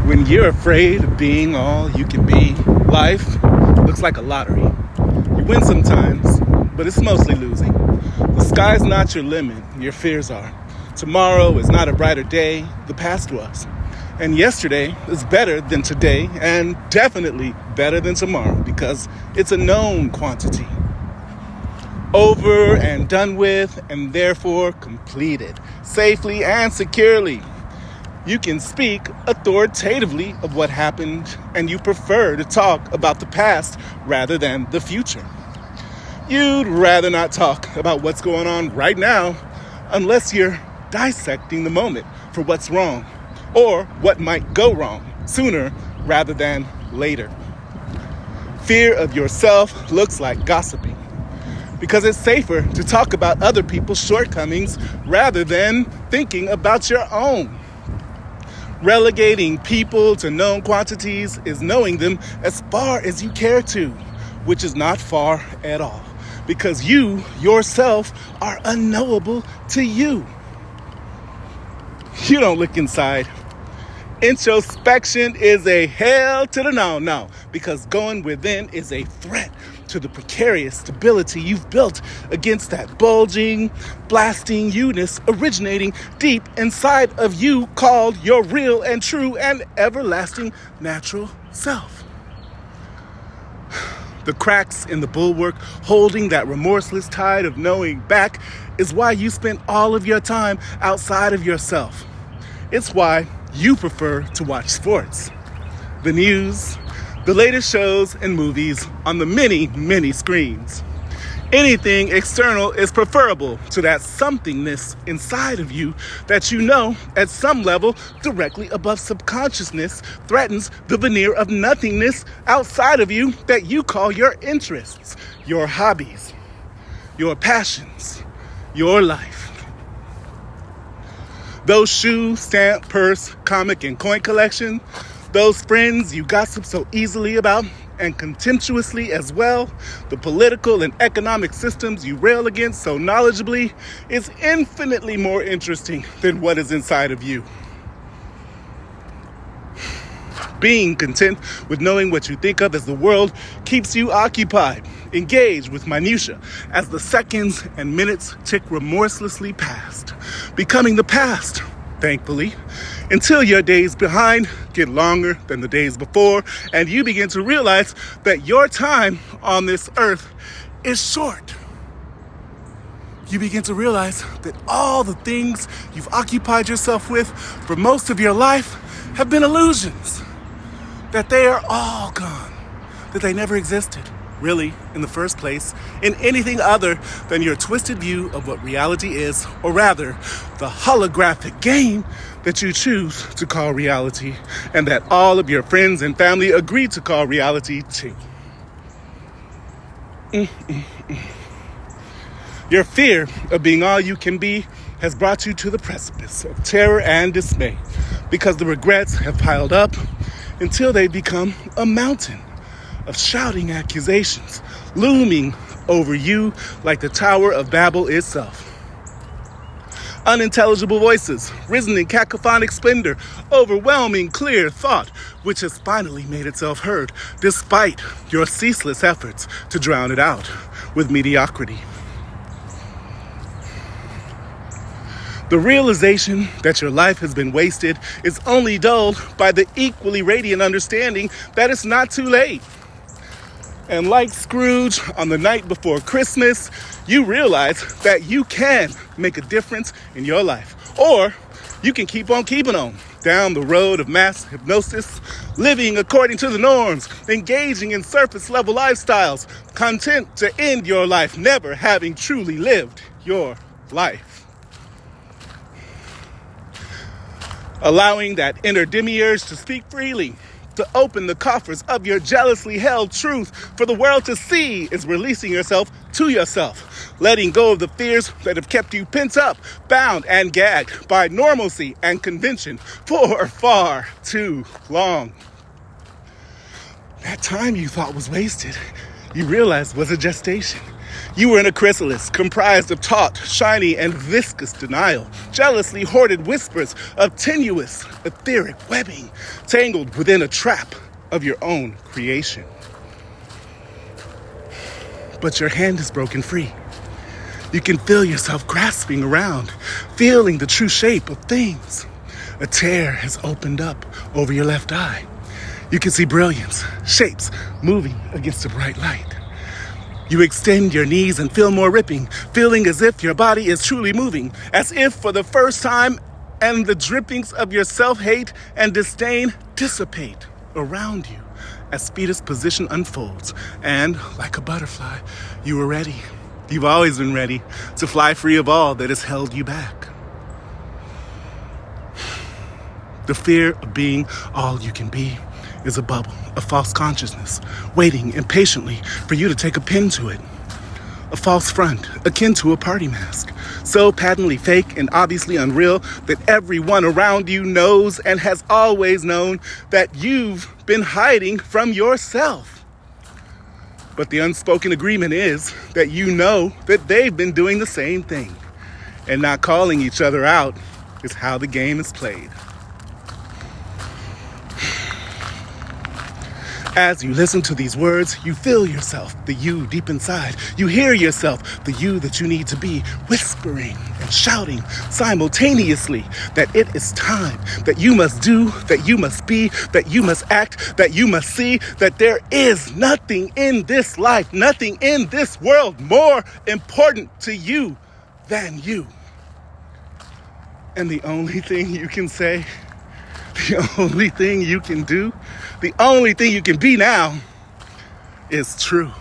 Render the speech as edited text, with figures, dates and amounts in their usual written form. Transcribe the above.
When you're afraid of being all you can be, life looks like a lottery. You win sometimes, but it's mostly losing. The sky's not your limit, your fears are. Tomorrow is not a brighter day, the past was. And yesterday is better than today, and definitely better than tomorrow, because it's a known quantity. Over and done with, and therefore completed, safely and securely. You can speak authoritatively of what happened, and you prefer to talk about the past rather than the future. You'd rather not talk about what's going on right now unless you're dissecting the moment for what's wrong or what might go wrong sooner rather than later. Fear of yourself looks like gossiping because it's safer to talk about other people's shortcomings rather than thinking about your own. Relegating people to known quantities is knowing them as far as you care to, which is not far at all, because you, yourself, are unknowable to you. You don't look inside. Introspection is a hell to the no, because going within is a threat to the precarious stability you've built against that bulging, blasting you-ness originating deep inside of you called your real and true and everlasting natural self. The cracks in the bulwark holding that remorseless tide of knowing back is why you spend all of your time outside of yourself. It's why you prefer to watch sports, the news, the latest shows and movies on the many screens. Anything external is preferable to that somethingness inside of you that you know at some level directly above subconsciousness threatens the veneer of nothingness outside of you that you call your interests, your hobbies, your passions, your life. Those shoe, stamp, purse, comic, and coin collection, those friends you gossip so easily about and contemptuously as well, the political and economic systems you rail against so knowledgeably, is infinitely more interesting than what is inside of you. Being content with knowing what you think of as the world keeps you occupied, engaged with minutia as the seconds and minutes tick remorselessly past, becoming the past, thankfully, until your days behind get longer than the days before, and you begin to realize that your time on this earth is short. You begin to realize that all the things you've occupied yourself with for most of your life have been illusions, that they are all gone, that they never existed, really, in the first place, in anything other than your twisted view of what reality is, or rather, the holographic game that you choose to call reality, and that all of your friends and family agree to call reality too. Your fear of being all you can be has brought you to the precipice of terror and dismay, because the regrets have piled up until they become a mountain of shouting accusations looming over you like the Tower of Babel itself. Unintelligible voices, risen in cacophonic splendor, overwhelming clear thought, which has finally made itself heard despite your ceaseless efforts to drown it out with mediocrity. The realization that your life has been wasted is only dulled by the equally radiant understanding that it's not too late. And like Scrooge on the night before Christmas, you realize that you can make a difference in your life. Or you can keep on keeping on down the road of mass hypnosis, living according to the norms, engaging in surface level lifestyles, content to end your life never having truly lived your life. Allowing that inner demiurge to speak freely, to open the coffers of your jealously held truth for the world to see is releasing yourself to yourself, letting go of the fears that have kept you pent up, bound, and gagged by normalcy and convention for far too long. That time you thought was wasted, you realized was a gestation. You were in a chrysalis comprised of taut, shiny, and viscous denial, jealously hoarded whispers of tenuous, etheric webbing, tangled within a trap of your own creation. But your hand is broken free. You can feel yourself grasping around, feeling the true shape of things. A tear has opened up over your left eye. You can see brilliance, shapes moving against a bright light. You extend your knees and feel more ripping, feeling as if your body is truly moving, as if for the first time, and the drippings of your self-hate and disdain dissipate around you as fetus position unfolds. And like a butterfly, you are ready. You've always been ready to fly free of all that has held you back. The fear of being all you can be is a bubble, a false consciousness, waiting impatiently for you to take a pin to it. A false front, akin to a party mask, so patently fake and obviously unreal that everyone around you knows and has always known that you've been hiding from yourself. But the unspoken agreement is that you know that they've been doing the same thing, and not calling each other out is how the game is played. As you listen to these words, you feel yourself, the you deep inside. You hear yourself, the you that you need to be, whispering and shouting simultaneously that it is time, that you must do, that you must be, that you must act, that you must see, that there is nothing in this life, nothing in this world more important to you than you. And the only thing you can say, the only thing you can do, the only thing you can be now is true.